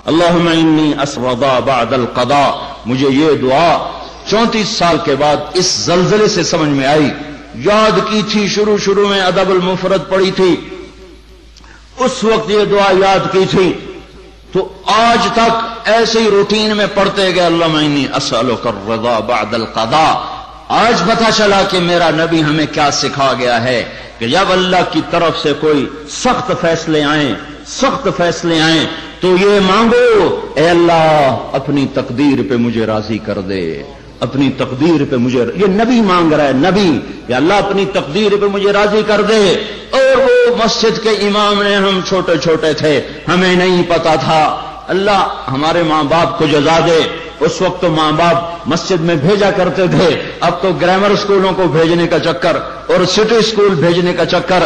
اللہم انی اسردا بعد القضاء. مجھے یہ دعا 34 سال کے بعد اس زلزلے سے سمجھ میں آئی. یاد کی تھی شروع میں ادب المفرد پڑھی تھی، اس وقت یہ دعا یاد کی تھی، تو آج تک ایسے ہی روٹین میں پڑھتے گئے اللہم انی اسألک الرضا بعد القضاء. آج پتہ چلا کہ میرا نبی ہمیں کیا سکھا گیا ہے کہ جب اللہ کی طرف سے کوئی سخت فیصلے آئیں تو یہ مانگو، اے اللہ اپنی تقدیر پہ مجھے راضی کر دے، اپنی تقدیر پہ مجھے، یہ نبی مانگ رہا ہے، نبی کہ اللہ اپنی تقدیر پہ مجھے راضی کر دے. اور وہ مسجد کے امام نے، ہم چھوٹے تھے، ہمیں نہیں پتا تھا. اللہ ہمارے ماں باپ کو جزا دے. اس وقت تو ماں باپ مسجد میں بھیجا کرتے تھے، اب تو گرامر اسکولوں کو بھیجنے کا چکر اور سٹی اسکول بھیجنے کا چکر.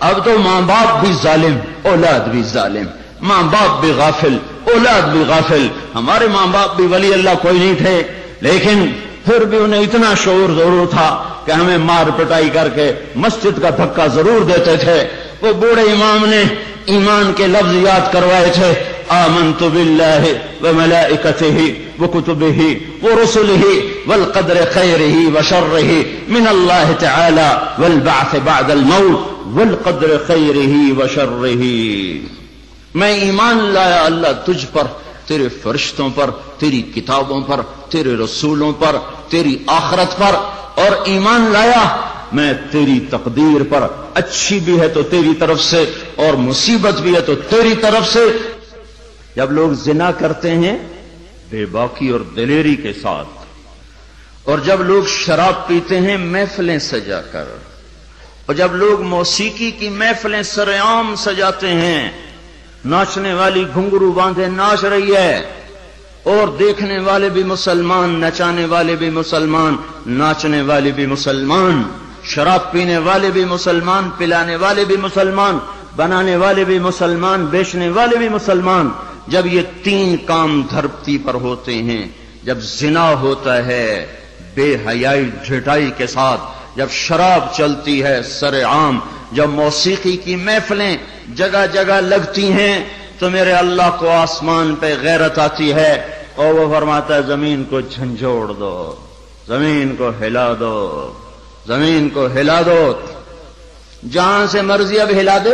اب تو ماں باپ بھی ظالم، اولاد بھی ظالم، ماں باپ بھی غافل، اولاد بھی غافل. ہمارے ماں باپ بھی ولی اللہ کوئی نہیں تھے، لیکن پھر بھی انہیں اتنا شعور ضرور تھا کہ ہمیں مار پٹائی کر کے مسجد کا دھکا ضرور دیتے تھے. وہ بوڑھے امام نے ایمان کے لفظ یاد کروائے تھے، آمنت باللہ وملائکتہ وکتبہ ورسلہ والقدر خیرہ وشرہ من اللہ تعالی والبعث بعد الموت والقدر خیرہ وشرہ. میں ایمان لایا اللہ تجھ پر، تیرے فرشتوں پر، تیری کتابوں پر، تیرے رسولوں پر، تیری آخرت پر، اور ایمان لایا میں تیری تقدیر پر، اچھی بھی ہے تو تیری طرف سے اور مصیبت بھی ہے تو تیری طرف سے. جب لوگ زنا کرتے ہیں بے باکی اور دلیری کے ساتھ، اور جب لوگ شراب پیتے ہیں محفلیں سجا کر، اور جب لوگ موسیقی کی محفلیں سرعام سجاتے ہیں، ناچنے والی گھنگرو باندھے ناچ رہی ہے، اور دیکھنے والے بھی مسلمان، نچانے والے بھی مسلمان، ناچنے والے بھی مسلمان، شراب پینے والے بھی مسلمان، پلانے والے بھی مسلمان، بنانے والے بھی مسلمان، بیچنے والے بھی مسلمان. جب یہ تین کام دھرتی پر ہوتے ہیں، جب زنا ہوتا ہے بے حیائی ڈھٹائی کے ساتھ، جب شراب چلتی ہے سرعام، جب موسیقی کی محفلیں جگہ جگہ لگتی ہیں، تو میرے اللہ کو آسمان پہ غیرت آتی ہے اور وہ فرماتا ہے زمین کو جھنجھوڑ دو، زمین کو ہلا دو، زمین کو ہلا دو. جہاں سے مرضی اب ہلا دے،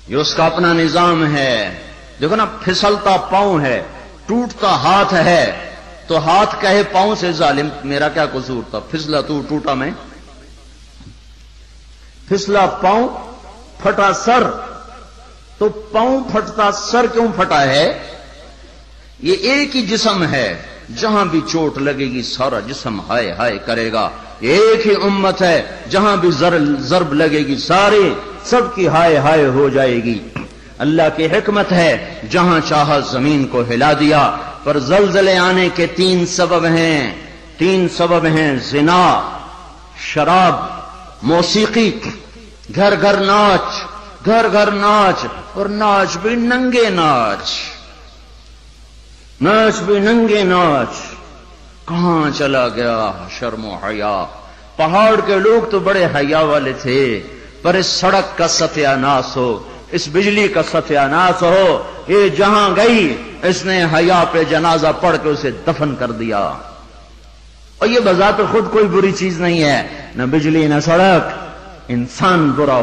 یہ اس کا اپنا نظام ہے. دیکھو نا، پھسلتا پاؤں ہے، ٹوٹتا ہاتھ ہے، تو ہاتھ کہے پاؤں سے ظالم میرا کیا قصور تھا، پھسلا تو ٹوٹا میں. پھسلا پاؤں، پھٹا سر، تو پاؤں پھٹتا سر کیوں پھٹا ہے؟ یہ ایک ہی جسم ہے، جہاں بھی چوٹ لگے گی سارا جسم ہائے ہائے کرے گا. یہ ایک ہی امت ہے، جہاں بھی ضرب لگے گی سارے سب کی ہائے ہائے ہو جائے گی. اللہ کی حکمت ہے، جہاں چاہا زمین کو ہلا دیا. پر زلزلے آنے کے تین سبب ہیں، زنا، شراب، موسیقی. گھر گھر ناچ، اور ناچ بھی ننگے ناچ. کہاں چلا گیا شرم و حیا؟ پہاڑ کے لوگ تو بڑے حیا والے تھے، پر اس سڑک کا ستیہ ناس ہو، اس بجلی کا ستیہ ناس ہو، یہ جہاں گئی اس نے حیا پہ جنازہ پڑھ کے اسے دفن کر دیا. اور یہ بذات خود کوئی بری چیز نہیں ہے، نہ بجلی نہ سڑک. انسان برا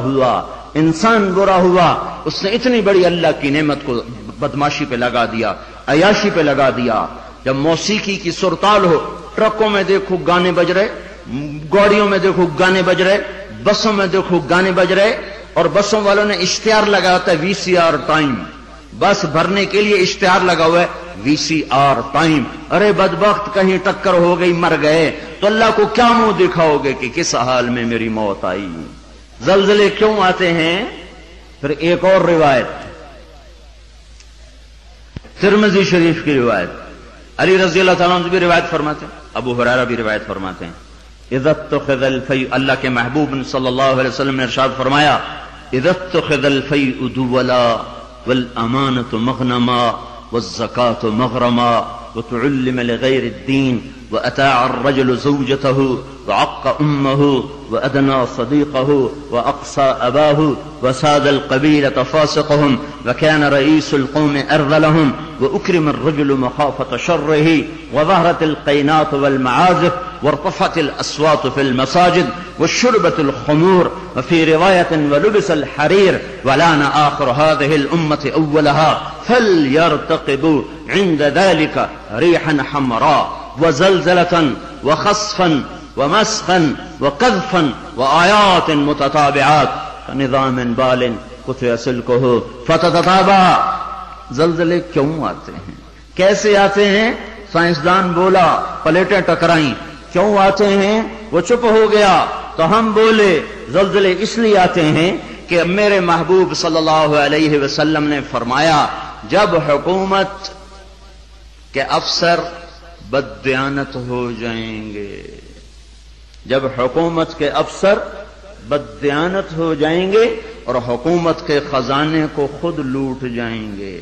ہوا، اس نے اتنی بڑی اللہ کی نعمت کو بدماشی پہ لگا دیا، عیاشی پہ لگا دیا. جب موسیقی کی سرتال ہو، ٹرکوں میں دیکھو گانے بج رہے، گاڑیوں میں دیکھو گانے بج رہے، بسوں میں دیکھو گانے بج رہے، اور بسوں والوں نے اشتہار لگا ہوتا ہے VCR ٹائم. بس بھرنے کے لیے اشتہار لگا ہوا ہے VCR ٹائم. ارے بدبخت، کہیں ٹکر ہو گئی مر گئے تو اللہ کو کیا منہ دکھاؤ گے کہ کس حال میں میری موت آئی؟ زلزلے کیوں آتے ہیں؟ پھر ایک اور روایت، ترمذی شریف کی روایت، علی رضی اللہ تعالیٰ عنہ بھی روایت فرماتے ہیں، ابو ہریرہ بھی روایت فرماتے ہیں. اذا اتخذ الفیء، اللہ کے محبوب صلی اللہ علیہ وسلم نے ارشاد فرمایا، اذا اتخذ الفیء دولا والامانة مغنما والزکاة مغرما وتعلم لغير الدين وأتاع الرجل زوجته وعق أمه وأدنى صديقه وأقصى أباه وساد القبيلة فاسقهم وكان رئيس القوم أرذلهم وأكرم الرجل مخافة شره وظهرت القينات والمعازف وارتفعت الأصوات في المساجد وشربت الخمور وفي رواية ولبس الحرير ولان آخر هذه الأمة أولها فليرتقبوا عند ذلك ريحا حمراء وزلزلة وخسفا ومسخا وقذفا وآيات متتابعات كنظام بال قطع سلكه فتتتابع. زلزلے کیوں آتے ہیں، کیسے آتے ہیں؟ سائنسدان بولا پلیٹیں ٹکرائیں. کیوں آتے ہیں؟ وہ چپ ہو گیا تو ہم بولے. زلزلے اس لیے آتے ہیں کہ میرے محبوب صلی اللہ علیہ وسلم نے فرمایا جب حکومت کے افسر بددیانت ہو جائیں گے، جب حکومت کے افسر بددیانت ہو جائیں گے اور حکومت کے خزانے کو خود لوٹ جائیں گے،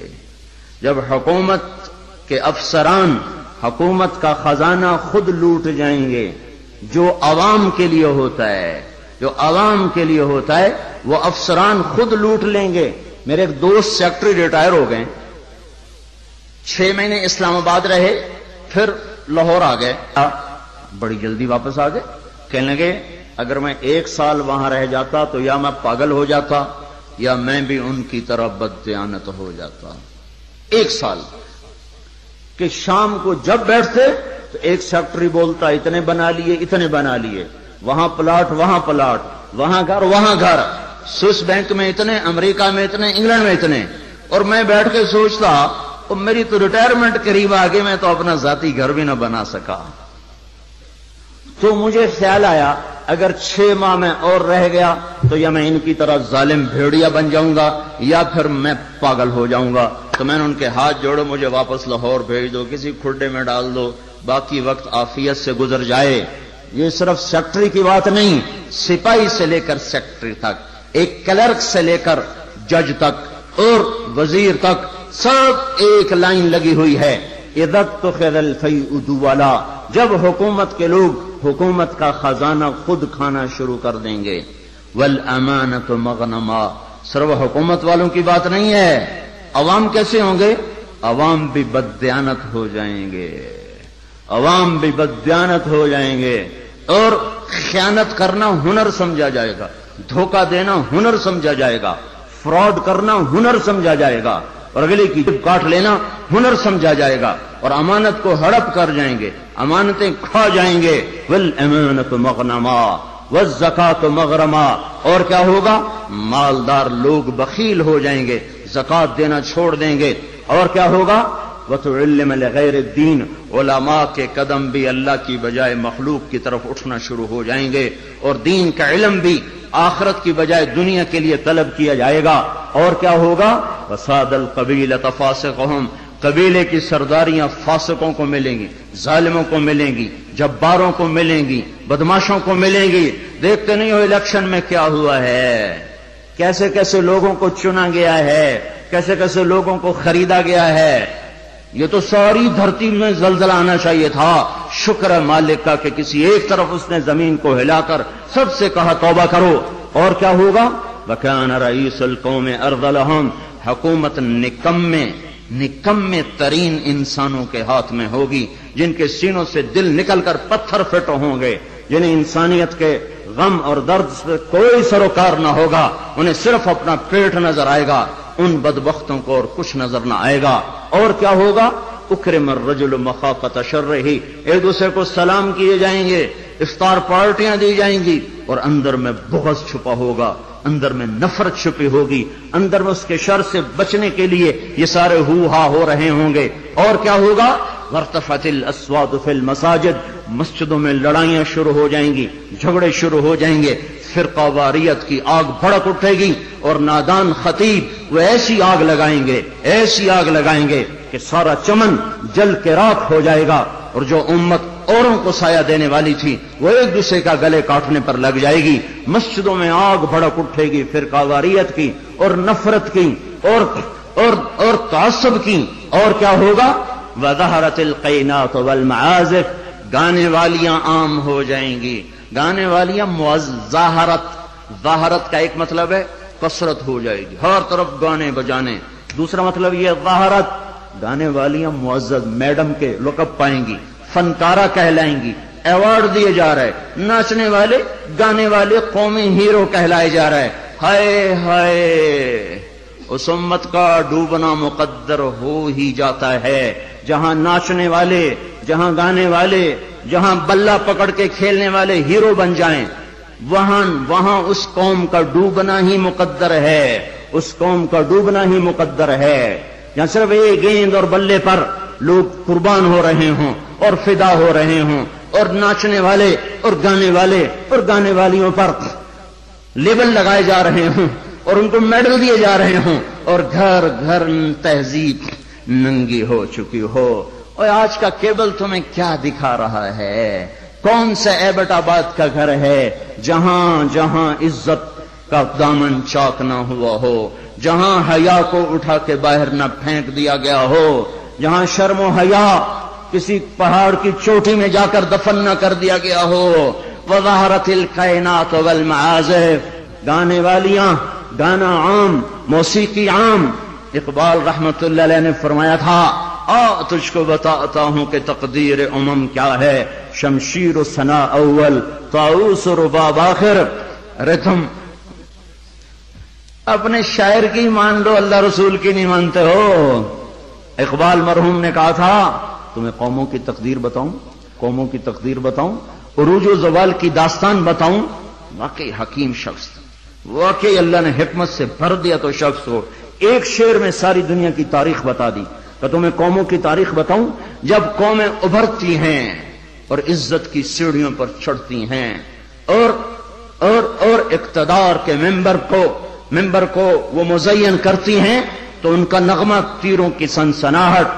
جب حکومت کے افسران حکومت کا خزانہ خود لوٹ جائیں گے، جو عوام کے لیے ہوتا ہے، جو عوام کے لیے ہوتا ہے وہ افسران خود لوٹ لیں گے. میرے ایک دوست سیکٹری ریٹائر ہو گئے، 6 مہینے اسلام آباد رہے، پھر لاہور آ گئے، بڑی جلدی واپس آ گئے. کہنے لگے اگر میں 1 سال وہاں رہ جاتا تو یا میں پاگل ہو جاتا یا میں بھی ان کی طرح بددیانت ہو جاتا. 1 سال کہ شام کو جب بیٹھتے تو ایک سیکٹری بولتا اتنے بنا لیے اتنے بنا لیے، وہاں پلاٹ وہاں پلاٹ، وہاں گھر وہاں گھر، سوئس بینک میں اتنے، امریکہ میں اتنے، انگلینڈ میں اتنے. اور میں بیٹھ کے سوچتا اور میری تو ریٹائرمنٹ قریب آ گئی، میں تو اپنا ذاتی گھر بھی نہ بنا سکا. تو مجھے خیال آیا اگر 6 ماہ میں اور رہ گیا تو یا میں ان کی طرح ظالم بھیڑیا بن جاؤں گا یا پھر میں پاگل ہو جاؤں گا. تو میں نے ان کے ہاتھ جوڑے، مجھے واپس لاہور بھیج دو، کسی کھڈے میں ڈال دو، باقی وقت عافیت سے گزر جائے. یہ صرف سیکٹری کی بات نہیں، سپاہی سے لے کر سیکٹری تک، ایک کلرک سے لے کر جج تک اور وزیر تک سب ایک لائن لگی ہوئی ہے. اذا اتخذ الفیء دولا، جب حکومت کے لوگ حکومت کا خزانہ خود کھانا شروع کر دیں گے. والامانۃ مغنما، صرف حکومت والوں کی بات نہیں ہے. عوام کیسے ہوں گے؟ عوام بھی بددیانت ہو جائیں گے، عوام بھی بددیانت ہو جائیں گے اور خیانت کرنا ہنر سمجھا جائے گا، دھوکہ دینا ہنر سمجھا جائے گا، فراڈ کرنا ہنر سمجھا جائے گا اور اگلے کی جیب کاٹ لینا ہنر سمجھا جائے گا اور امانت کو ہڑپ کر جائیں گے، امانتیں کھا جائیں گے. والامانۃ مغنما والزکاۃ مغرما، اور کیا ہوگا؟ مالدار لوگ بخیل ہو جائیں گے، زکات دینا چھوڑ دیں گے. اور کیا ہوگا؟ وتعلم لغیر الدین، علماء کے قدم بھی اللہ کی بجائے مخلوق کی طرف اٹھنا شروع ہو جائیں گے اور دین کا علم بھی آخرت کی بجائے دنیا کے لیے طلب کیا جائے گا. اور کیا ہوگا؟ وساد القبیلۃ فاسقہم، قبیلے کی سرداریاں فاسقوں کو ملیں گی، ظالموں کو ملیں گی، جباروں کو ملیں گی، بدماشوں کو ملیں گی. دیکھتے نہیں ہو الیکشن میں کیا ہوا ہے، کیسے کیسے لوگوں کو چنا گیا ہے، کیسے کیسے لوگوں کو خریدا گیا ہے. یہ تو ساری دھرتی میں زلزلہ آنا چاہیے تھا. شکر ہے مالک کا کہ کسی ایک طرف اس نے زمین کو ہلا کر سب سے کہا توبہ کرو. اور کیا ہوگا؟ وَكَانَ رَئِيسُ الْقَوْمِ أَرْذَلَهُمْ، حکومت نکمے ترین انسانوں کے ہاتھ میں ہوگی، جن کے سینوں سے دل نکل کر پتھر فٹ ہوں گے، جنہیں انسانیت کے غم اور درد سے کوئی سروکار نہ ہوگا، انہیں صرف اپنا پیٹ نظر آئے گا. ان بدبختوں کو اور کچھ نظر نہ آئے گا. اور کیا ہوگا؟ اکرم الرجل مخافۃ شرہ، ایک دوسرے کو سلام کیے جائیں گے، افطار پارٹیاں دی جائیں گی اور اندر میں بغض چھپا ہوگا، اندر میں نفرت چھپی ہوگی، اندر میں اس کے شر سے بچنے کے لیے یہ سارے ہو ہا ہو رہے ہوں گے. اور کیا ہوگا؟ وارتفعت الاصوات فی المساجد، مسجدوں میں لڑائیاں شروع ہو جائیں گی، جھگڑے شروع ہو جائیں گے، فرقہ واریت کی آگ بھڑک اٹھے گی اور نادان خطیب وہ ایسی آگ لگائیں گے، ایسی آگ لگائیں گے کہ سارا چمن جل کے راکھ ہو جائے گا اور جو امت اوروں کو سایہ دینے والی تھی وہ ایک دوسرے کا گلے کاٹنے پر لگ جائے گی. مسجدوں میں آگ بھڑک اٹھے گی فرقہ واریت کی اور نفرت کی اور تعصب کی. اور کیا ہوگا؟ وظہرت القینات والمعازف، گانے والیاں عام ہو جائیں گی، گانے والیاں ظاہرت کا ایک مطلب ہے کثرت ہو جائے گی، ہر طرف گانے بجانے، دوسرا مطلب یہ ظاہرت، گانے والیاں معزز میڈم کے لقب پائیں گی، فنکارہ کہلائیں گی، ایوارڈ دیے جا رہے، ناچنے والے گانے والے قومی ہیرو کہلائے جا رہے۔ ہائے ہائے، اس امت کا ڈوبنا مقدر ہو ہی جاتا ہے، جہاں ناچنے والے، جہاں گانے والے، جہاں بلہ پکڑ کے کھیلنے والے ہیرو بن جائیں، وہاں اس قوم کا ڈوبنا ہی مقدر ہے، اس قوم کا ڈوبنا ہی مقدر ہے۔ جہاں صرف ایک گیند اور بلے پر لوگ قربان ہو رہے ہوں اور فدا ہو رہے ہوں، اور ناچنے والے اور گانے والیوں پر لیبل لگائے جا رہے ہوں اور ان کو میڈل دیے جا رہے ہوں، اور گھر گھر تہذیب ننگی ہو چکی ہو۔ اور آج کا کیبل تمہیں کیا دکھا رہا ہے؟ کون سا ایبٹ آباد کا گھر ہے جہاں جہاں عزت کا دامن چاک نہ ہوا ہو، جہاں حیا کو اٹھا کے باہر نہ پھینک دیا گیا ہو، جہاں شرم و حیا کسی پہاڑ کی چوٹی میں جا کر دفن نہ کر دیا گیا ہو۔ وظہرت الکائنات والمعازف، گانے والیاں، گانا عام، موسیقی عام۔ اقبال رحمت اللہ علیہ نے فرمایا تھا، تجھ کو بتاتا ہوں کہ تقدیر امم کیا ہے، شمشیر و ثنا اول، طاؤس و رباب آخر۔ ارے تم اپنے شاعر کی مان لو، اللہ رسول کی نہیں مانتے ہو۔ اقبال مرحوم نے کہا تھا، تمہیں قوموں کی تقدیر بتاؤں، قوموں کی تقدیر بتاؤں، عروج و زوال کی داستان بتاؤں۔ واقعی حکیم شخص، واقعی اللہ نے حکمت سے بھر دیا تو شخص کو ایک شعر میں ساری دنیا کی تاریخ بتا دی۔ کہ تمہیں قوموں کی تاریخ بتاؤں، جب قومیں ابھرتی ہیں اور عزت کی سیڑھیوں پر چڑھتی ہیں اور اقتدار کے ممبر کو وہ مزین کرتی ہیں، تو ان کا نغمہ تیروں کی سنسناہٹ،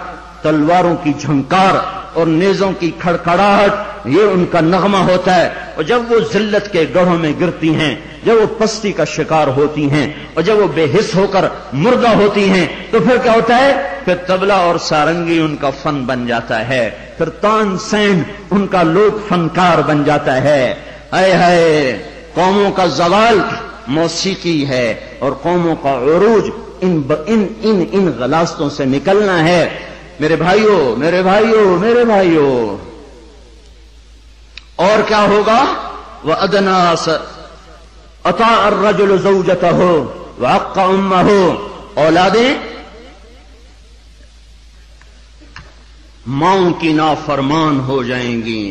تلواروں کی جھنکار اور نیزوں کی کھڑکھڑاہٹ، یہ ان کا نغمہ ہوتا ہے۔ اور جب وہ ذلت کے گڑھوں میں گرتی ہیں، جب وہ پستی کا شکار ہوتی ہیں، اور جب وہ بے حس ہو کر مردہ ہوتی ہیں، تو پھر کیا ہوتا ہے؟ پھر طبلہ اور سارنگی ان کا فن بن جاتا ہے، پھر تان سین ان کا لوک فنکار بن جاتا ہے۔ ہائے ہائے، قوموں کا زوال موسیقی ہے اور قوموں کا عروج ان غلاستوں سے نکلنا ہے۔ میرے بھائیوں، اور کیا ہوگا؟ وَأَدْنَا أَطَاعَ الرَّجُلُ زَوْجَتَهُ وَعَقَّ أُمَّهُ، اولادیں ماؤں کی نافرمان ہو جائیں گی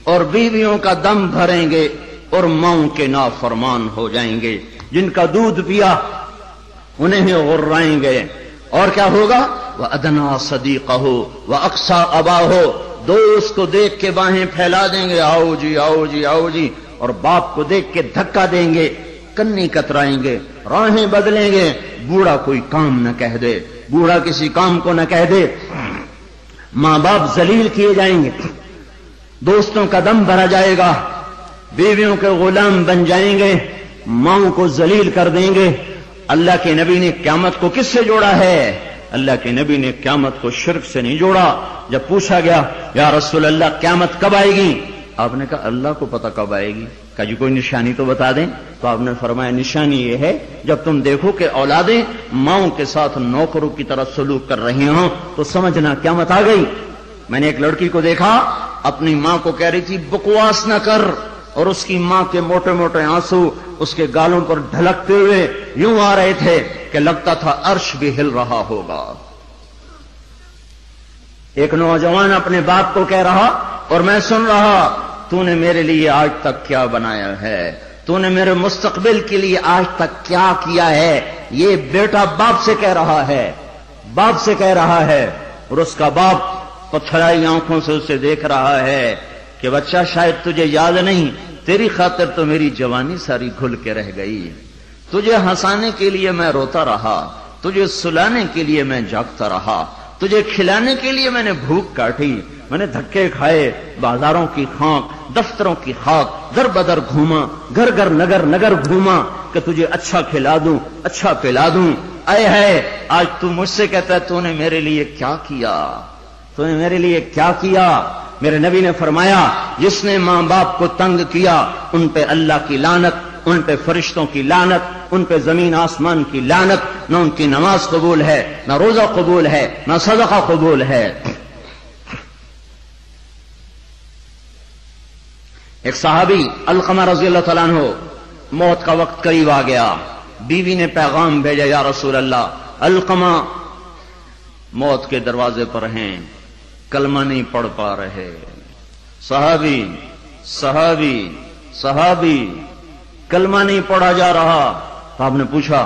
اور بیویوں کا دم بھریں گے اور ماؤں کے نافرمان ہو جائیں گے، جن کا دودھ پیا انہیں ہی غرائیں گے۔ اور کیا ہوگا؟ وَأَدْنَا صَدِيقَهُ وَأَقْصَى أَبَاهُ، دوست کو دیکھ کے باہیں پھیلا دیں گے، آؤ جی آؤ جی آؤ جی، اور باپ کو دیکھ کے دھکا دیں گے، کنی کترائیں گے، راہیں بدلیں گے، بوڑھا کوئی کام نہ کہہ دے، بوڑھا کسی کام کو نہ کہہ دے، ماں باپ ذلیل کیے جائیں گے، دوستوں کا دم بھرا جائے گا، بیویوں کے غلام بن جائیں گے، ماؤں کو ذلیل کر دیں گے۔ اللہ کے نبی نے قیامت کو کس سے جوڑا ہے؟ اللہ کے نبی نے قیامت کو شرک سے نہیں جوڑا۔ جب پوچھا گیا یا رسول اللہ قیامت کب آئے گی، آپ نے کہا اللہ کو پتہ کب آئے گی، کہا جی کوئی نشانی تو بتا دیں۔ تو آپ نے فرمایا نشانی یہ ہے جب تم دیکھو کہ اولادیں ماؤں کے ساتھ نوکروں کی طرح سلوک کر رہی ہوں تو سمجھنا قیامت آ گئی۔ میں نے ایک لڑکی کو دیکھا، اپنی ماں کو کہہ رہی تھی بکواس نہ کر، اور اس کی ماں کے موٹے موٹے آنسو اس کے گالوں پر ڈھلکتے ہوئے یوں آ رہے تھے کہ لگتا تھا عرش بھی ہل رہا ہوگا۔ ایک نوجوان اپنے باپ کو کہہ رہا اور میں سن رہا، تو نے میرے لیے آج تک کیا بنایا ہے، تو نے میرے مستقبل کے لیے آج تک کیا کیا ہے۔ یہ بیٹا باپ سے کہہ رہا ہے، باپ سے کہہ رہا ہے، اور اس کا باپ پتھرائی آنکھوں سے اسے دیکھ رہا ہے کہ بچہ شاید تجھے یاد نہیں، تیری خاطر تو میری جوانی ساری گھل کے رہ گئی، تجھے ہنسانے کے لیے میں روتا رہا، تجھے سلانے کے لیے میں جاگتا رہا، تجھے کھلانے کے لیے میں نے بھوک کاٹی، میں نے دھکے کھائے، بازاروں کی خاک، دفتروں کی خاک، در بدر گھوما، گھر گھر نگر نگر گھوما کہ تجھے اچھا کھلا دوں، اچھا پلا دوں۔ اے ہے آج تو مجھ سے کہتا ہے تو نے میرے لیے کیا کیا، تو نے میرے لیے کیا کیا؟ میرے نبی نے فرمایا جس نے ماں باپ کو تنگ کیا ان پہ اللہ کی لعنت، ان پہ فرشتوں کی لعنت، ان پہ زمین آسمان کی لعنت، نہ ان کی نماز قبول ہے، نہ روزہ قبول ہے، نہ صدقہ قبول ہے۔ ایک صحابی علقمہ رضی اللہ تعالیٰ عنہ، موت کا وقت قریب آ گیا، بیوی نے پیغام بھیجا یا رسول اللہ علقمہ موت کے دروازے پر ہیں، کلمہ نہیں پڑھ پا رہے۔ صحابی کلمہ نہیں پڑھا جا رہا۔ تو آپ نے پوچھا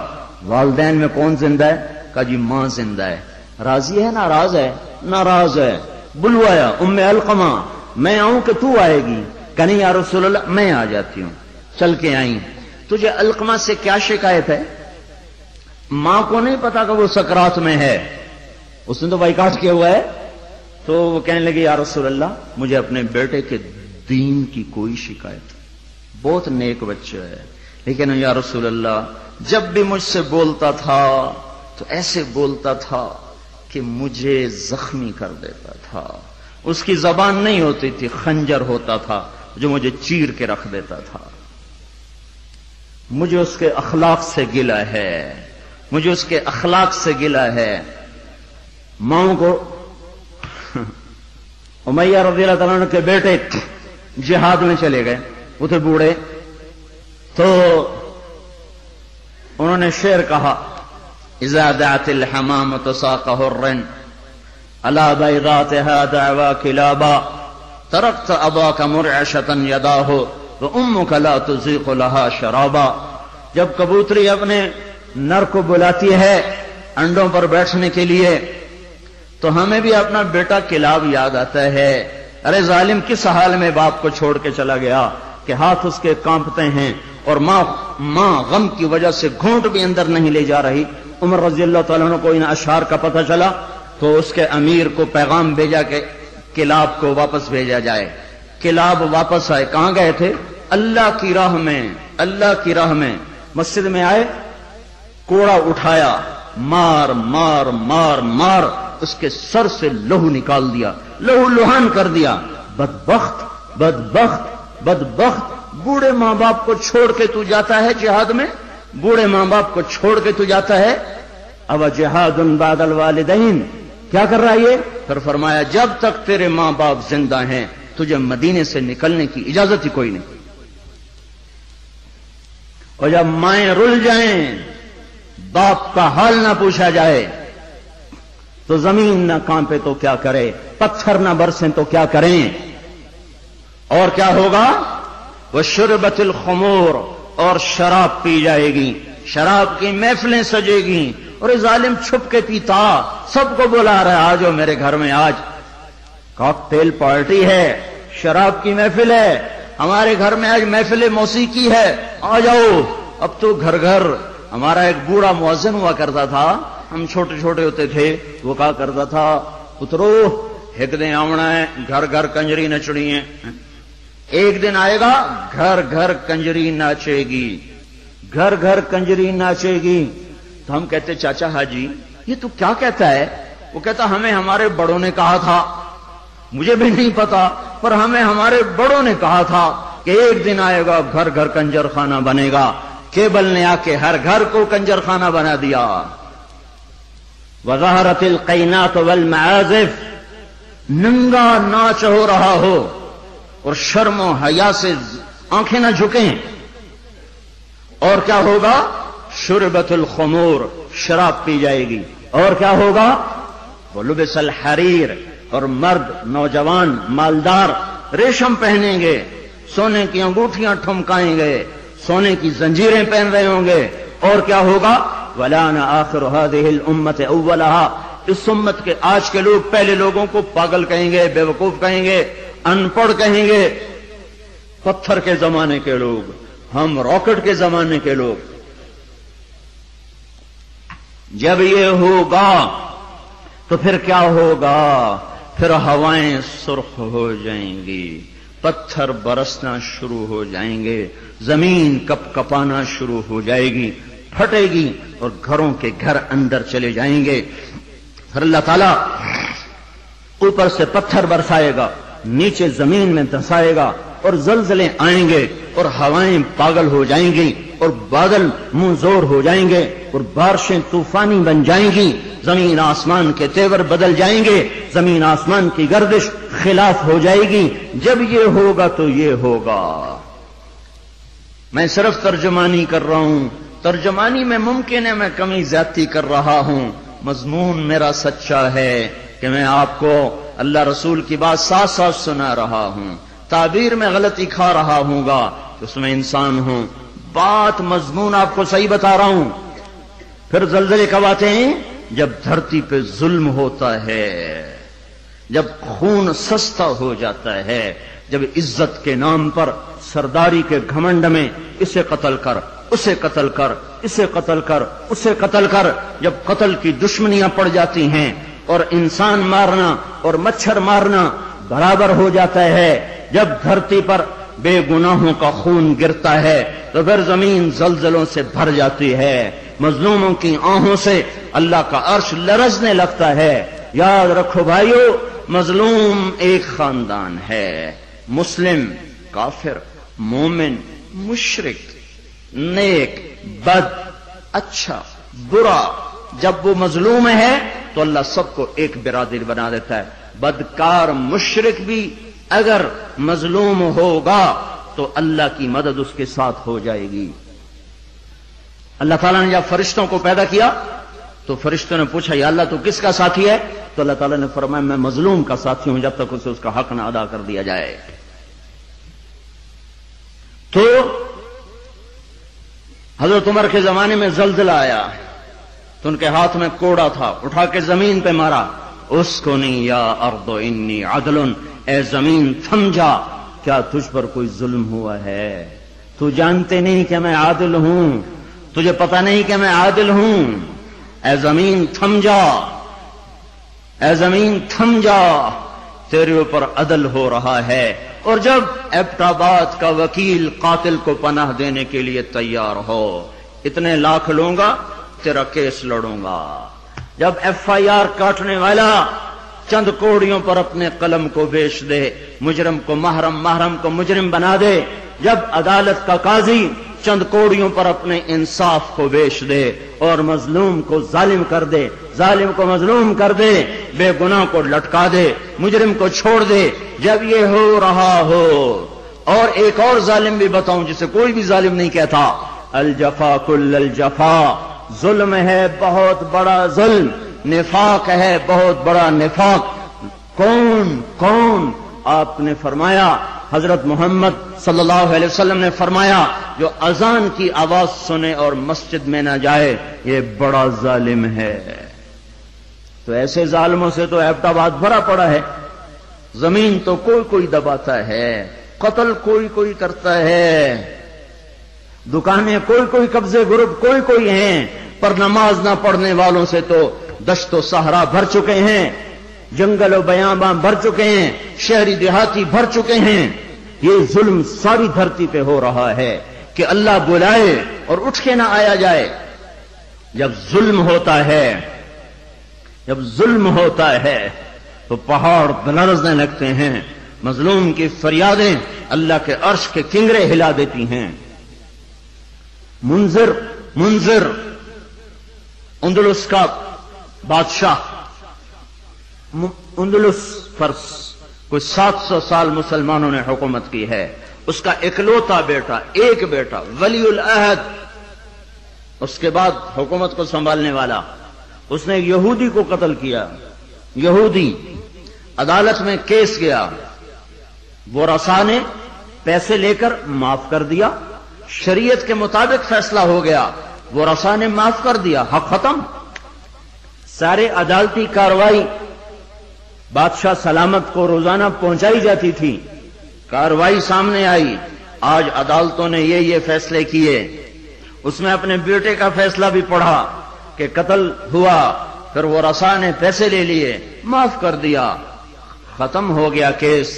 والدین میں کون زندہ ہے؟ کہا جی ماں زندہ ہے۔ راضی ہے ناراض ہے؟ ناراض ہے۔ بلوایا ام علقمہ، میں آؤں کہ تو آئے گی؟ کہ نہیں یا رسول اللہ میں آ جاتی ہوں۔ چل کے آئیں۔ تجھے علقمہ سے کیا شکایت ہے؟ ماں کو نہیں پتا کہ وہ سکرات میں ہے، اس نے تو بائیکاٹ کیا ہوا ہے۔ تو وہ کہنے لگے یا رسول اللہ مجھے اپنے بیٹے کے دین کی کوئی شکایت، بہت نیک بچہ ہے، لیکن یا رسول اللہ جب بھی مجھ سے بولتا تھا تو ایسے بولتا تھا کہ مجھے زخمی کر دیتا تھا، اس کی زبان نہیں ہوتی تھی، خنجر ہوتا تھا جو مجھے چیر کے رکھ دیتا تھا۔ مجھے اس کے اخلاق سے گلہ ہے، مجھے اس کے اخلاق سے گلہ ہے۔ ماؤں کو امیہ رضی اللہ تعالیٰ عنہ کے بیٹے جہاد میں چلے گئے، وہ تھے بوڑھے، تو انہوں نے شعر کہا اذا دعت الحمامة ساق حر على بيضاتها دعوا كلابا تركت اباك مرعشة يداه وامك لا تزيق لها شرابا۔ جب کبوتری اپنے نر کو بلاتی ہے انڈوں پر بیٹھنے کے لیے تو ہمیں بھی اپنا بیٹا کلاب یاد آتا ہے۔ ارے ظالم کس حال میں باپ کو چھوڑ کے چلا گیا کہ ہاتھ اس کے کانپتے ہیں، اور ماں غم کی وجہ سے گھونٹ بھی اندر نہیں لے جا رہی۔ عمر رضی اللہ تعالیٰ عنہ کو ان اشعار کا پتہ چلا تو اس کے امیر کو پیغام بھیجا کہ کلاب کو واپس بھیجا جائے۔ کلاب واپس آئے، کہاں گئے تھے؟ اللہ کی راہ میں، اللہ کی راہ میں۔ مسجد میں آئے، کوڑا اٹھایا، مار مار مار مار اس کے سر سے لہو نکال دیا، لہو لہان کر دیا۔ بدبخت بدبخت بدبخت، بوڑھے ماں باپ کو چھوڑ کے تو جاتا ہے جہاد میں، بوڑھے ماں باپ کو چھوڑ کے تو جاتا ہے۔ اب جہاد بعد الوالدین، کیا کر رہا ہے یہ؟ پھر فرمایا جب تک تیرے ماں باپ زندہ ہیں تجھے مدینے سے نکلنے کی اجازت ہی کوئی نہیں، اور جب مائیں رل جائیں، باپ کا حال نہ پوچھا جائے تو زمین نہ کانپے تو کیا کرے، پتھر نہ برسیں تو کیا کریں۔ اور کیا ہوگا؟ وشربت الخمور، اور شراب پی جائے گی، شراب کی محفلیں سجے گی، اور یہ ظالم چھپ کے پیتا، سب کو بلا رہا ہے آجو میرے گھر میں، آج کاکٹیل پارٹی ہے، شراب کی محفل ہے، ہمارے گھر میں آج محفل موسیقی ہے، آ جاؤ۔ اب تو گھر گھر، ہمارا ایک بوڑھا مؤذن ہوا کرتا تھا، ہم چھوٹے چھوٹے ہوتے تھے، وہ کہا کرتا تھا پترو ایک دن آونا ہے، گھر گھر کنجری نچڑی ہے، ایک دن آئے گا گھر گھر کنجری ناچے گی، گھر گھر کنجری ناچے گی۔ تو ہم کہتے چاچا حاجی یہ تو کیا کہتا ہے؟ وہ کہتا ہمیں ہمارے بڑوں نے کہا تھا، مجھے بھی نہیں پتا پر ہمیں ہمارے بڑوں نے کہا تھا کہ ایک دن آئے گا گھر گھر کنجر خانہ بنے گا۔ کیبل نے آ کے ہر گھر کو کنجر خانہ بنا دیا۔ وظہرت القینات والمعازف، ننگا ناچ ہو رہا ہو اور شرم و حیا سے آنکھیں نہ جھکیں۔ اور کیا ہوگا؟ شربت الخمور، شراب پی جائے گی۔ اور کیا ہوگا؟ ولبس الحریر، اور مرد نوجوان مالدار ریشم پہنیں گے، سونے کی انگوٹھیاں ٹھمکائیں گے، سونے کی زنجیریں پہن رہے ہوں گے۔ اور کیا ہوگا؟ وَلَانَ آخِرُ هَذِهِ الْأُمَّةِ أَوَّلَهَا، اس امت کے آج کے لوگ پہلے لوگوں کو پاگل کہیں گے، بے وقوف کہیں گے، ان پڑھ کہیں گے۔ پتھر کے زمانے کے لوگ، ہم راکٹ کے زمانے کے لوگ۔ جب یہ ہوگا تو پھر کیا ہوگا؟ پھر ہوائیں سرخ ہو جائیں گی، پتھر برسنا شروع ہو جائیں گے، زمین کپ کپانا شروع ہو جائے گی، پھٹے گی، اور گھروں کے گھر اندر چلے جائیں گے۔ پھر اللہ تعالیٰ اوپر سے پتھر برسائے گا، نیچے زمین میں دھسائے گا، اور زلزلے آئیں گے، اور ہوائیں پاگل ہو جائیں گی، اور بادل منہ زور ہو جائیں گے، اور بارشیں طوفانی بن جائیں گی، زمین آسمان کے تیور بدل جائیں گے، زمین آسمان کی گردش خلاف ہو جائے گی۔ جب یہ ہوگا تو یہ ہوگا۔ میں صرف ترجمانی کر رہا ہوں، ترجمانی میں ممکن ہے میں کمی زیادتی کر رہا ہوں، مضمون میرا سچا ہے کہ میں آپ کو اللہ رسول کی بات ساتھ ساتھ سنا رہا ہوں، تعبیر میں غلطی کھا رہا ہوں گا، اس میں انسان ہوں، بات مضمون آپ کو صحیح بتا رہا ہوں۔ پھر زلزلے کب آتے ہیں؟ جب دھرتی پہ ظلم ہوتا ہے، جب خون سستا ہو جاتا ہے، جب عزت کے نام پر سرداری کے گھمنڈ میں اسے قتل کر، اسے قتل کر، اسے قتل کر، اسے قتل کر، جب قتل کی دشمنیاں پڑ جاتی ہیں اور انسان مارنا اور مچھر مارنا برابر ہو جاتا ہے، جب دھرتی پر بے گناہوں کا خون گرتا ہے تو پھر زمین زلزلوں سے بھر جاتی ہے، مظلوموں کی آہوں سے اللہ کا عرش لرزنے لگتا ہے۔ یاد رکھو بھائیو، مظلوم ایک خاندان ہے، مسلم، کافر، مومن، مشرک، نیک، بد، اچھا، برا، جب وہ مظلوم ہے تو اللہ سب کو ایک برادری بنا دیتا ہے۔ بدکار مشرک بھی اگر مظلوم ہوگا تو اللہ کی مدد اس کے ساتھ ہو جائے گی۔ اللہ تعالیٰ نے جب فرشتوں کو پیدا کیا تو فرشتوں نے پوچھا یا اللہ تو کس کا ساتھی ہے؟ تو اللہ تعالیٰ نے فرمایا میں مظلوم کا ساتھی ہوں جب تک اسے اس کا حق نہ ادا کر دیا جائے۔ تو حضرت عمر کے زمانے میں زلزلہ آیا تو ان کے ہاتھ میں کوڑا تھا، اٹھا کے زمین پہ مارا، اسکنی یا ارض انی عدل، اے زمین تھم جا، کیا تجھ پر کوئی ظلم ہوا ہے؟ تو جانتے نہیں کہ میں عادل ہوں، تجھے پتہ نہیں کہ میں عادل ہوں، اے زمین تھم جا، اے زمین تھم جا، تیرے اوپر عدل ہو رہا ہے۔ اور جب ایبٹ آباد کا وکیل قاتل کو پناہ دینے کے لیے تیار ہو، اتنے لاکھ لوں گا، تیرا کیس لڑوں گا، جب ایف آئی آر کاٹنے والا چند کوڑیوں پر اپنے قلم کو بیچ دے، مجرم کو محرم، محرم کو مجرم بنا دے، جب عدالت کا قاضی چند کوڑیوں پر اپنے انصاف کو بیچ دے اور مظلوم کو ظالم کر دے، ظالم کو مظلوم کر دے، بے گناہ کو لٹکا دے، مجرم کو چھوڑ دے، جب یہ ہو رہا ہو، اور ایک اور ظالم بھی بتاؤں جسے کوئی بھی ظالم نہیں کہتا، الجفا کل الجفا، ظلم ہے بہت بڑا ظلم، نفاق ہے بہت بڑا نفاق۔ کون کون؟ آپ نے فرمایا، حضرت محمد صلی اللہ علیہ وسلم نے فرمایا، جو اذان کی آواز سنے اور مسجد میں نہ جائے یہ بڑا ظالم ہے۔ تو ایسے ظالموں سے تو ایبٹ آباد بھرا پڑا ہے، زمین تو کوئی کوئی دباتا ہے، قتل کوئی کوئی کرتا ہے، دکانیں کوئی کوئی، قبضے گروپ کوئی کوئی ہیں، پر نماز نہ پڑھنے والوں سے تو دشت و صحرا بھر چکے ہیں، جنگل و بیاباں بھر چکے ہیں، شہری دیہاتی بھر چکے ہیں۔ یہ ظلم ساری دھرتی پہ ہو رہا ہے کہ اللہ بلائے اور اٹھ کے نہ آیا جائے۔ جب ظلم ہوتا ہے، جب ظلم ہوتا ہے تو پہاڑ لرزنے لگتے ہیں، مظلوم کی فریادیں اللہ کے عرش کے کنگرے ہلا دیتی ہیں۔ منذر اندلس کا بادشاہ، اندلس پر کوئی 700 سال مسلمانوں نے حکومت کی ہے، اس کا اکلوتا بیٹا، ایک بیٹا ولی العہد، اس کے بعد حکومت کو سنبھالنے والا، اس نے یہودی کو قتل کیا، یہودی، عدالت میں کیس گیا، وہ رسا نے پیسے لے کر معاف کر دیا، شریعت کے مطابق فیصلہ ہو گیا، وہ رسا نے معاف کر دیا، حق ختم۔ سارے عدالتی کاروائی بادشاہ سلامت کو روزانہ پہنچائی جاتی تھی، کاروائی سامنے آئی، آج عدالتوں نے یہ فیصلے کیے، اس میں اپنے بیٹے کا فیصلہ بھی پڑھا کہ قتل ہوا، پھر وہ رسا نے پیسے لے لیے، معاف کر دیا، ختم ہو گیا کیس۔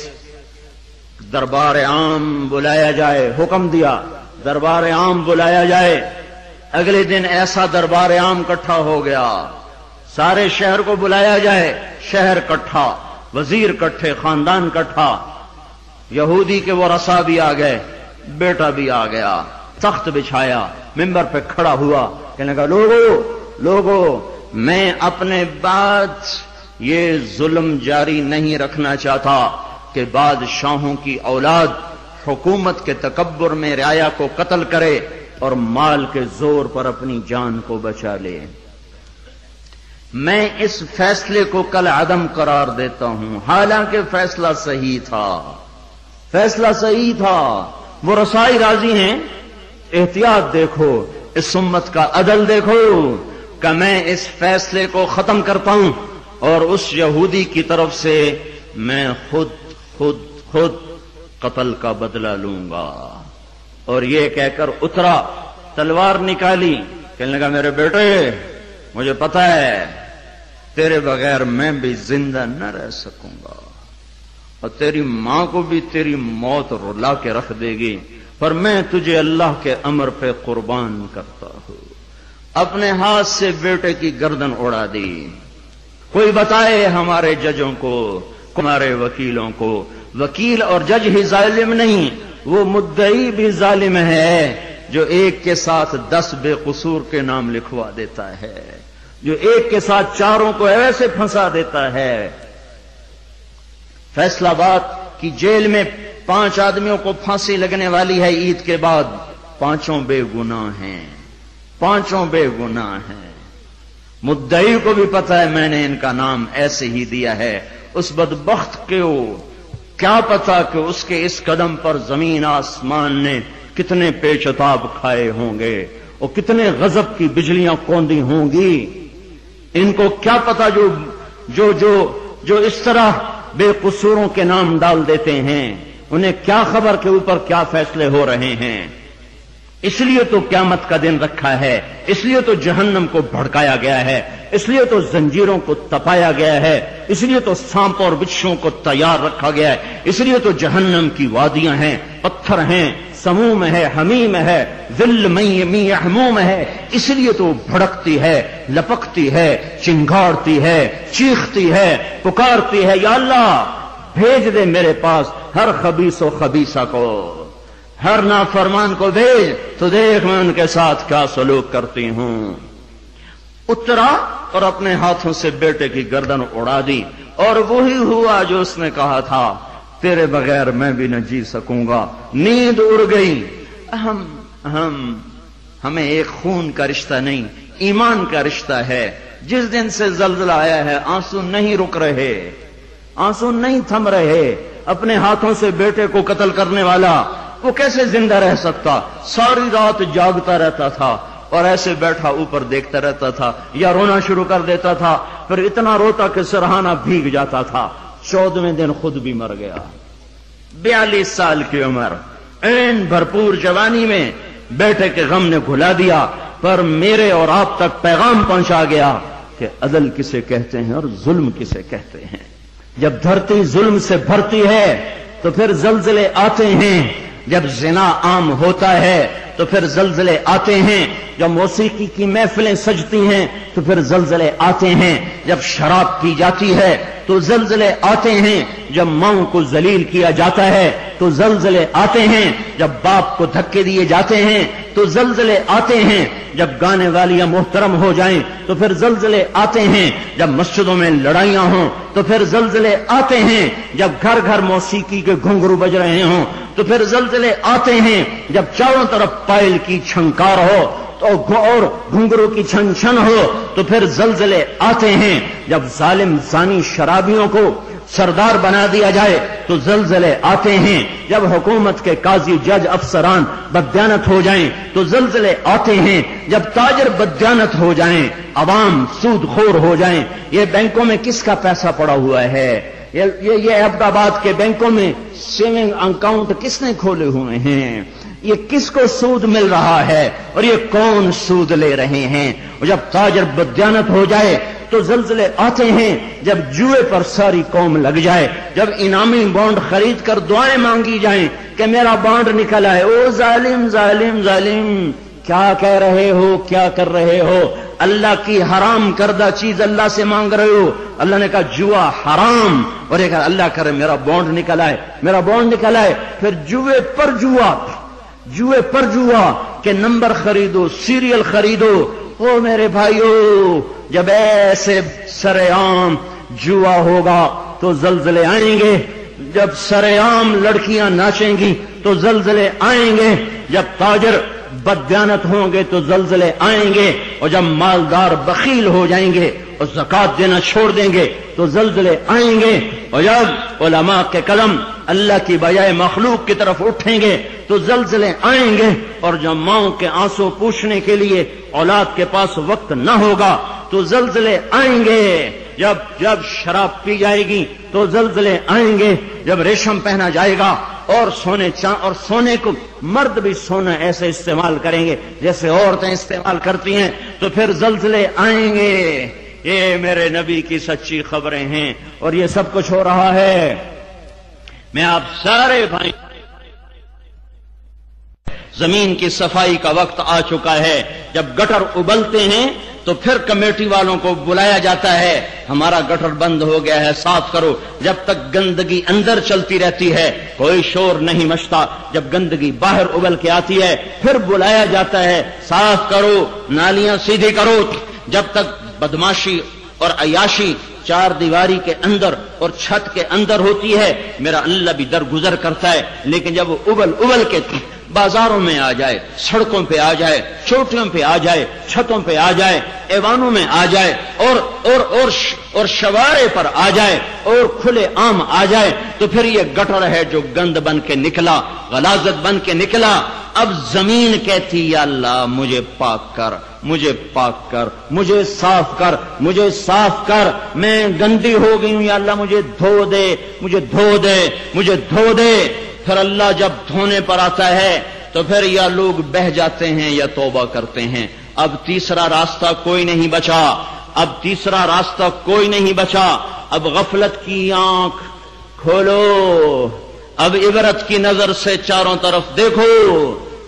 دربار عام بلایا جائے، حکم دیا دربار عام بلایا جائے، اگلے دن ایسا دربار عام اکٹھا ہو گیا، سارے شہر کو بلایا جائے، شہر اکٹھا، وزیر کٹھے، خاندان کٹھا، یہودی کے وہ رسا بھی آ گئے، بیٹا بھی آ گیا، تخت بچھایا، ممبر پہ کھڑا ہوا، کہنے لگا لوگو میں اپنے بعد یہ ظلم جاری نہیں رکھنا چاہتا کہ بادشاہوں کی اولاد حکومت کے تکبر میں رعایا کو قتل کرے اور مال کے زور پر اپنی جان کو بچا لے۔ میں اس فیصلے کو کل عدم قرار دیتا ہوں، حالانکہ فیصلہ صحیح تھا، فیصلہ صحیح تھا۔ وہ رسائی راضی ہیں، احتیاط دیکھو، اس امت کا عدل دیکھو کہ میں اس فیصلے کو ختم کرتا ہوں اور اس یہودی کی طرف سے میں خود قتل کا بدلہ لوں گا۔ اور یہ کہہ کر اترا، تلوار نکالی، کہنے لگا میرے بیٹے مجھے پتا ہے تیرے بغیر میں بھی زندہ نہ رہ سکوں گا اور تیری ماں کو بھی تیری موت رلا کے رکھ دے گی، پر میں تجھے اللہ کے امر پہ قربان کرتا ہوں۔ اپنے ہاتھ سے بیٹے کی گردن اڑا دی۔ کوئی بتائے ہمارے ججوں کو، ہمارے وکیلوں کو، وکیل اور جج ہی ظالم نہیں، وہ مدعی بھی ظالم ہے جو ایک کے ساتھ 10 بے قصور کے نام لکھوا دیتا ہے، جو ایک کے ساتھ 4 کو ایسے پھنسا دیتا ہے۔ فیصلہ آباد کی جیل میں 5 آدمیوں کو پھانسی لگنے والی ہے عید کے بعد، 5 بے گناہ ہیں، 5 بے گناہ ہیں۔ مدعی کو بھی پتا ہے میں نے ان کا نام ایسے ہی دیا ہے، اس بدبخت کو کیا پتا کہ اس کے اس قدم پر زمین آسمان نے کتنے پیچتاب کھائے ہوں گے اور کتنے غضب کی بجلیاں کوندی ہوں گی۔ ان کو کیا پتا جو اس طرح بے قصوروں کے نام ڈال دیتے ہیں، انہیں کیا خبر کہ اوپر کیا فیصلے ہو رہے ہیں۔ اس لیے تو قیامت کا دن رکھا ہے، اس لیے تو جہنم کو بھڑکایا گیا ہے، اس لیے تو زنجیروں کو تپایا گیا ہے، اس لیے تو سانپ اور بچھوؤں کو تیار رکھا گیا ہے، اس لیے تو جہنم کی وادیاں ہیں، پتھر ہیں، سموم ہے، حمیم ہے، ذل می حموم ہے، اس لیے تو بھڑکتی ہے، لپکتی ہے، چنگاڑتی ہے، چیختی ہے، پکارتی ہے، یا اللہ بھیج دے میرے پاس ہر خبیث و خبیثہ کو، ہر نافرمان کو بھیج تو دیکھ میں ان کے ساتھ کیا سلوک کرتی ہوں۔ اترا اور اپنے ہاتھوں سے بیٹے کی گردن اڑا دی، اور وہی ہوا جو اس نے کہا تھا، تیرے بغیر میں بھی نہ جی سکوں گا۔ نیند اڑ گئی۔ ہمیں ایک خون کا رشتہ نہیں، ایمان کا رشتہ ہے۔ جس دن سے زلزلہ آیا ہے آنسو نہیں رک رہے، آنسو نہیں تھم رہے۔ اپنے ہاتھوں سے بیٹے کو قتل کرنے والا وہ کیسے زندہ رہ سکتا؟ ساری رات جاگتا رہتا تھا اور ایسے بیٹھا اوپر دیکھتا رہتا تھا، یا رونا شروع کر دیتا تھا، پھر اتنا روتا کہ سرہانہ بھیگ جاتا تھا۔ 14ویں دن خود بھی مر گیا۔ 42 سال کی عمر، این بھرپور جوانی میں بیٹے کے غم نے گھلا دیا، پر میرے اور آپ تک پیغام پہنچا گیا کہ عدل کسے کہتے ہیں اور ظلم کسے کہتے ہیں۔ جب دھرتی ظلم سے بھرتی ہے تو پھر زلزلے آتے ہیں، جب زنا عام ہوتا ہے تو پھر زلزلے آتے ہیں، جب موسیقی کی محفلیں سجتی ہیں تو پھر زلزلے آتے ہیں، جب شراب پی جاتی ہے تو زلزلے آتے ہیں، جب ماؤں کو ذلیل کیا جاتا ہے تو زلزلے آتے ہیں، جب باپ کو دھکے دیے جاتے ہیں تو زلزلے آتے ہیں، جب گانے والیاں محترم ہو جائیں تو پھر زلزلے آتے ہیں، جب مسجدوں میں لڑائیاں ہوں تو پھر زلزلے آتے ہیں، جب گھر گھر موسیقی کے گھنگرو بج رہے ہوں تو پھر زلزلے آتے ہیں، جب چاروں طرف پائل کی چھنکار ہو اور گھنگرو کی چھن چھن ہو تو پھر زلزلے آتے ہیں، جب ظالم زانی شرابیوں کو سردار بنا دیا جائے تو زلزلے آتے ہیں، جب حکومت کے قاضی جج افسران بددیانت ہو جائیں تو زلزلے آتے ہیں، جب تاجر بددیانت ہو جائیں، عوام سود خور ہو جائیں۔ یہ بینکوں میں کس کا پیسہ پڑا ہوا ہے؟ یہ عبد آباد کے بینکوں میں سیونگ اکاؤنٹ کس نے کھولے ہوئے ہیں؟ یہ کس کو سود مل رہا ہے اور یہ کون سود لے رہے ہیں؟ اور جب تاجر بددیانت ہو جائے تو زلزلے آتے ہیں، جب جوئے پر ساری قوم لگ جائے، جب انعامی بانڈ خرید کر دعائیں مانگی جائیں کہ میرا بانڈ نکل آئے، او ظالم ظالم ظالم کیا کہہ رہے ہو، کیا کر رہے ہو؟ اللہ کی حرام کردہ چیز اللہ سے مانگ رہے ہو۔ اللہ نے کہا جوا حرام، اور یہ کہا اللہ کرے میرا بانڈ نکل آئے، میرا بانڈ نکل آئے۔ پھر جوے پر جوا، جوے پر جوا کہ نمبر خریدو، سیریل خریدو۔ او میرے بھائیو، جب ایسے سرے عام جوا ہوگا تو زلزلے آئیں گے، جب سرے عام لڑکیاں ناچیں گی تو زلزلے آئیں گے، جب تاجر بددیانت ہوں گے تو زلزلے آئیں گے، اور جب مالدار بخیل ہو جائیں گے اور زکات دینا چھوڑ دیں گے تو زلزلے آئیں گے، اور جب علماء کے قلم اللہ کی بجائے مخلوق کی طرف اٹھیں گے تو زلزلے آئیں گے، اور جب ماؤں کے آنسو پوچھنے کے لیے اولاد کے پاس وقت نہ ہوگا تو زلزلے آئیں گے، جب شراب پی جائے گی تو زلزلے آئیں گے، جب ریشم پہنا جائے گا اور سونے کو مرد بھی سونا ایسے استعمال کریں گے جیسے عورتیں استعمال کرتی ہیں تو پھر زلزلے آئیں گے۔ یہ میرے نبی کی سچی خبریں ہیں اور یہ سب کچھ ہو رہا ہے۔ میں آپ سارے بھائی، زمین کی صفائی کا وقت آ چکا ہے۔ جب گٹر ابلتے ہیں تو پھر کمیٹی والوں کو بلایا جاتا ہے، ہمارا گٹر بند ہو گیا ہے، صاف کرو۔ جب تک گندگی اندر چلتی رہتی ہے کوئی شور نہیں مچتا، جب گندگی باہر ابل کے آتی ہے پھر بلایا جاتا ہے، صاف کرو، نالیاں سیدھی کرو۔ جب تک بدماشی اور عیاشی چار دیواری کے اندر اور چھت کے اندر ہوتی ہے میرا اللہ بھی درگزر کرتا ہے، لیکن جب وہ ابل کے بازاروں میں آ جائے، سڑکوں پہ آ جائے، چوٹیوں پہ آ جائے، چھتوں پہ آ جائے، ایوانوں میں آ جائے، اور شوارے پر آ جائے اور کھلے عام آ جائے تو پھر یہ گٹر ہے جو گند بن کے نکلا، غلاظت بن کے نکلا۔ اب زمین کہتی یا اللہ مجھے پاک کر، مجھے پاک کر، مجھے صاف کر، مجھے صاف کر، میں گندی ہو گئی ہوں، یا اللہ مجھے دھو دے، مجھے دھو دے، مجھے دھو دے۔ پھر اللہ جب دھونے پر آتا ہے تو پھر یا لوگ بہہ جاتے ہیں یا توبہ کرتے ہیں۔ اب تیسرا راستہ کوئی نہیں بچا، اب تیسرا راستہ کوئی نہیں بچا۔ اب غفلت کی آنکھ کھولو، اب عبرت کی نظر سے چاروں طرف دیکھو،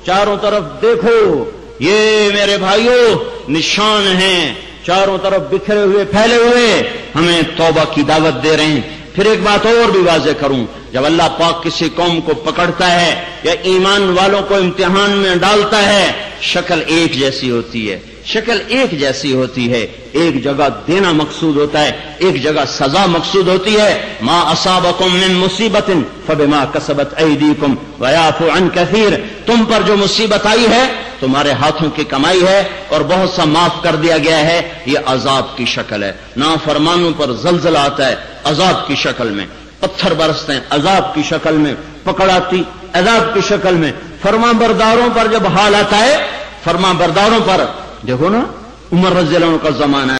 چاروں طرف دیکھو۔ یہ میرے بھائیوں نشان ہیں، چاروں طرف بکھرے ہوئے پھیلے ہوئے، ہمیں توبہ کی دعوت دے رہے ہیں۔ پھر ایک بات اور بھی واضح کروں، جب اللہ پاک کسی قوم کو پکڑتا ہے یا ایمان والوں کو امتحان میں ڈالتا ہے شکل ایک جیسی ہوتی ہے، شکل ایک جیسی ہوتی ہے، ایک جگہ دینا مقصود ہوتا ہے، ایک جگہ سزا مقصود ہوتی ہے۔ ما اصابکم من مصیبت فبما کسبت ایدیکم ویعفو عن کثیر، تم پر جو مصیبت آئی ہے تمہارے ہاتھوں کی کمائی ہے اور بہت سا معاف کر دیا گیا ہے، یہ عذاب کی شکل ہے۔ نافرمانوں پر زلزلہ آتا ہے عذاب کی شکل میں، پتھر برستے ہیں عذاب کی شکل میں، پکڑ آتی عذاب کی شکل میں۔ فرما برداروں پر جب حال آتا ہے، فرما برداروں پر دیکھو نا، عمر رضی اللہ عنہ کا زمانہ ہے۔